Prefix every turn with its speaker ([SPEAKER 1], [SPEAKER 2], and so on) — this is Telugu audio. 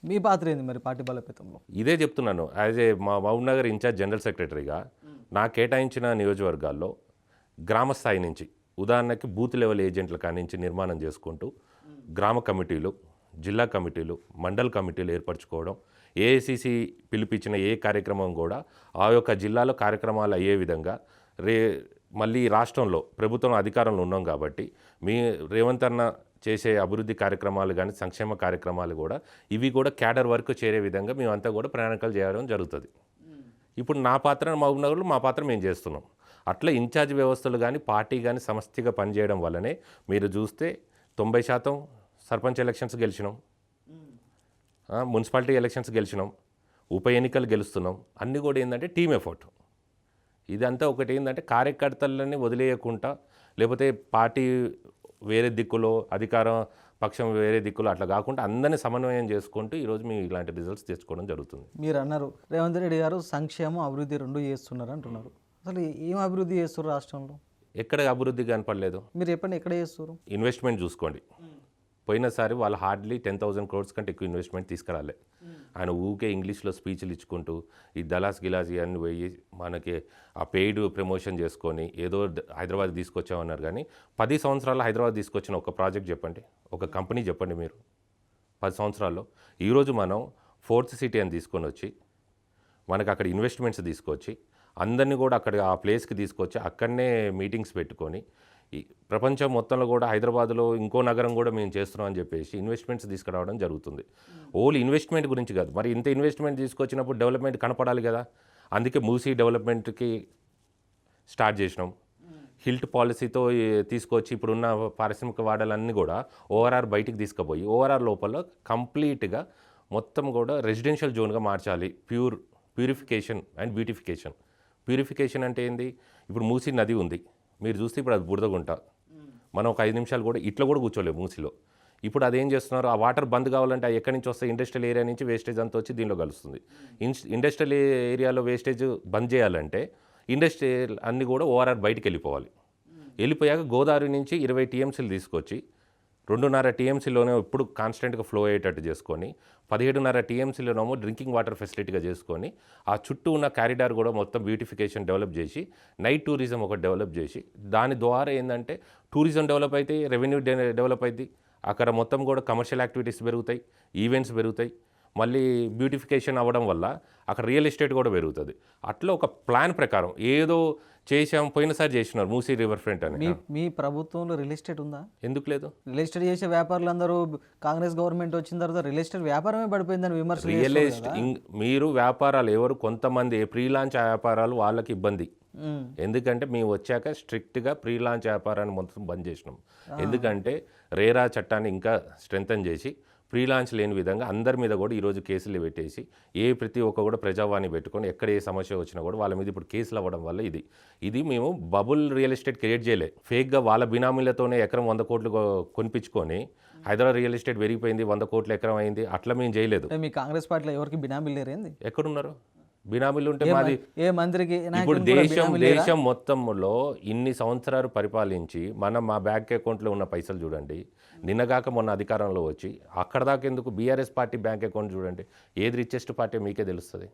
[SPEAKER 1] మీ పాత్ర ఏంది మరి పార్టీ బలోపేతంలో?
[SPEAKER 2] ఇదే చెప్తున్నాను. యాజ్ ఏ మా మహబూబ్‌నగర్ ఇన్ఛార్జ్ జనరల్ సెక్రటరీగా నాకు కేటాయించిన నియోజకవర్గాల్లో గ్రామ స్థాయి నుంచి ఉదాహరణకి బూత్ లెవెల్ ఏజెంట్ల కానించి నిర్మాణం చేసుకుంటూ గ్రామ కమిటీలు, జిల్లా కమిటీలు, మండల్ కమిటీలు ఏర్పరచుకోవడం, ఏఐసీసీ పిలిపించిన ఏ కార్యక్రమం కూడా ఆ యొక్క జిల్లాలో కార్యక్రమాలు అయ్యే విధంగా మళ్ళీ రాష్ట్రంలో ప్రభుత్వం అధికారంలో ఉన్నాం కాబట్టి మీ రేవంత్ అన్న చేసే అభివృద్ధి కార్యక్రమాలు కానీ సంక్షేమ కార్యక్రమాలు కూడా ఇవి కూడా క్యాడర్ వరకు చేరే విధంగా మేమంతా కూడా ప్రణాళికలు చేయడం జరుగుతుంది. ఇప్పుడు నా పాత్ర మహబూబ్‌నగర్లో మా పాత్ర మేము చేస్తున్నాం. అట్లా ఇన్ఛార్జ్ వ్యవస్థలు కానీ పార్టీ కానీ సమష్టిగా పనిచేయడం వల్లనే మీరు చూస్తే 90% సర్పంచ్ ఎలక్షన్స్ గెలిచినాం, మున్సిపాలిటీ ఎలక్షన్స్ గెలిచినాం, ఉప ఎన్నికలు గెలుస్తున్నాం. అన్నీ కూడా ఏంటంటే టీమ్ ఎఫర్ట్. ఇదంతా ఒకటి ఏంటంటే కార్యకర్తలని వదిలేయకుండా లేకపోతే పార్టీ వేరే దిక్కులో అధికారం పక్షం వేరే దిక్కులో అట్లా కాకుండా అందరినీ సమన్వయం చేసుకుంటూ ఈరోజు మేము ఇలాంటి రిజల్ట్స్ తెచ్చుకోవడం జరుగుతుంది.
[SPEAKER 1] మీరు అన్నారు రేవంత్ రెడ్డి గారు సంక్షేమం అభివృద్ధి రెండు చేస్తున్నారు అంటున్నారు. అసలు ఏం అభివృద్ధి చేస్తున్నారు రాష్ట్రంలో?
[SPEAKER 2] ఎక్కడ అభివృద్ధి కనపడలేదు.
[SPEAKER 1] మీరు చెప్పండి, ఎక్కడ చేస్తారు?
[SPEAKER 2] ఇన్వెస్ట్మెంట్ చూసుకోండి. పోయినసారి వాళ్ళు హార్డ్లీ 10,000 crores కంటే ఎక్కువ ఇన్వెస్ట్మెంట్ తీసుకురాలే. ఆయన ఊకే ఇంగ్లీష్లో స్పీచ్లు ఇచ్చుకుంటూ ఈ దలాస్ గిలాస్ ఇవన్నీ పోయి మనకి ఆ పెయిడ్ ప్రమోషన్ చేసుకొని ఏదో హైదరాబాద్ తీసుకొచ్చామన్నారు. కానీ 10 సంవత్సరాల్లో హైదరాబాద్ తీసుకొచ్చిన ఒక ప్రాజెక్ట్ చెప్పండి, ఒక కంపెనీ చెప్పండి మీరు 10 సంవత్సరాల్లో. ఈరోజు మనం 4th సిటీ అని తీసుకొని వచ్చి మనకు అక్కడ ఇన్వెస్ట్మెంట్స్ తీసుకొచ్చి అందరినీ కూడా అక్కడ ఆ ప్లేస్కి తీసుకొచ్చి అక్కడనే మీటింగ్స్ పెట్టుకొని ఈ ప్రపంచం మొత్తంలో కూడా హైదరాబాద్లో ఇంకో నగరం కూడా మేము చేస్తున్నాం అని చెప్పేసి ఇన్వెస్ట్మెంట్స్ తీసుకురావడం జరుగుతుంది. ఓన్లీ ఇన్వెస్ట్మెంట్ గురించి కాదు, మరి ఇంత ఇన్వెస్ట్మెంట్ తీసుకొచ్చినప్పుడు డెవలప్మెంట్ కనపడాలి కదా. అందుకే మూసీ డెవలప్మెంట్కి స్టార్ట్ చేసినాం. హిల్ట్ పాలసీతో తీసుకొచ్చి ఇప్పుడున్న పారిశ్రామిక వాడలన్నీ కూడా ఓఆర్ఆర్ బయటికి తీసుకుపోయి ఓఆర్ఆర్ లోపల కంప్లీట్గా మొత్తం కూడా రెసిడెన్షియల్ జోన్గా మార్చాలి. Purification and beautification. ప్యూరిఫికేషన్ అంటే ఏంది? ఇప్పుడు మూసీ నది ఉంది, మీరు చూస్తే ఇప్పుడు అది బురదగుంట. మనం ఒక 5 నిమిషాలు కూడా ఇట్లా కూడా కూర్చోలేము మూసీలో. ఇప్పుడు అదేం చేస్తున్నారు, ఆ వాటర్ బంద్ కావాలంటే ఎక్కడి నుంచి వస్తే ఇండస్ట్రియల్ ఏరియా నుంచి వేస్టేజ్ అంతా వచ్చి దీనిలో కలుస్తుంది. ఇండస్ట్రియల్ ఏరియాలో వేస్టేజ్ బంద్ చేయాలంటే ఇండస్ట్రియల్ అన్నీ కూడా ఓఆర్ఆర్ బయటికి వెళ్ళిపోవాలి. వెళ్ళిపోయాక గోదావరి నుంచి 20 TMCలు తీసుకొచ్చి 2.5 TMCలోనే ఇప్పుడు కాన్స్టెంట్గా ఫ్లో అయ్యేటట్టు చేసుకొని 17.5 TMCలోనేమో డ్రింకింగ్ వాటర్ ఫెసిలిటీగా చేసుకొని ఆ చుట్టూ ఉన్న కారిడార్ కూడా మొత్తం బ్యూటిఫికేషన్ డెవలప్ చేసి నైట్ టూరిజం ఒకటి డెవలప్ చేసి దాని ద్వారా ఏంటంటే టూరిజం డెవలప్ అయితే రెవెన్యూ డెవలప్ అవుతుంది. అక్కడ మొత్తం కూడా కమర్షియల్ యాక్టివిటీస్ పెరుగుతాయి, ఈవెంట్స్ పెరుగుతాయి. మళ్ళీ బ్యూటిఫికేషన్ అవ్వడం వల్ల అక్కడ రియల్ ఎస్టేట్ కూడా పెరుగుతుంది. అట్లా ఒక ప్లాన్ ప్రకారం ఏదో చేసాం. పోయినసారి చేసినారు మూసీ రివర్ ఫ్రంట్ అని.
[SPEAKER 1] మీ ప్రభుత్వంలో రియల్ ఎస్టేట్ ఉందా?
[SPEAKER 2] ఎందుకు లేదు?
[SPEAKER 1] రియల్ ఎస్టేట్ చేసే వ్యాపారులు అందరూ కాంగ్రెస్ గవర్నమెంట్ వచ్చిన తర్వాత రియల్ ఎస్టేట్ వ్యాపారమే పడిపోయిందని విమర్శలు.
[SPEAKER 2] రియల్ ఎస్టేట్ మీరు వ్యాపారాలు ఎవరు కొంతమంది ప్రీ లాంచ్ వ్యాపారాలు వాళ్ళకి ఇబ్బంది. ఎందుకంటే మేము వచ్చాక స్ట్రిక్ట్గా ప్రీ లాంచ్ వ్యాపారాన్ని మొత్తం బంద్ చేసినాం. ఎందుకంటే రేరా చట్టాన్ని ఇంకా స్ట్రెంథన్ చేసి ప్రీ లాంచ్ లేని విధంగా అందరి మీద కూడా ఈరోజు కేసులు పెట్టేసి ప్రతి ఒక్క కూడా ప్రజావాణి పెట్టుకొని ఎక్కడ ఏ సమస్య వచ్చినా కూడా వాళ్ళ మీద ఇప్పుడు కేసులు అవ్వడం వల్ల ఇది మేము బబుల్ రియల్ ఎస్టేట్ క్రియేట్ చేయలే. ఫేక్గా వాళ్ళ బినామీలతోనే ఎకరం 100 కోట్లు కొనిపించుకొని హైదరాబాద్ రియల్ ఎస్టేట్ పెరిగిపోయింది, 100 కోట్ల ఎకరం అయింది. అట్లా మేము చేయలేదు.
[SPEAKER 1] మీ కాంగ్రెస్ పార్టీలో ఎవరికి బినామీలు లేరేంది?
[SPEAKER 2] ఎక్కడున్నారు బినామీలు? ఉంటే మాది
[SPEAKER 1] ఏ మంత్రికి
[SPEAKER 2] ఇప్పుడు దేశం మొత్తంలో ఇన్ని సంవత్సరాలు పరిపాలించి మా బ్యాంక్ అకౌంట్లో ఉన్న పైసలు చూడండి. నిన్నగాక మొన్న అధికారంలో వచ్చి అక్కడ దాకా ఎందుకు బీఆర్ఎస్ పార్టీ బ్యాంక్ అకౌంట్ చూడండి, ఏది రిచెస్ట్ పార్టీ మీకే తెలుస్తుంది.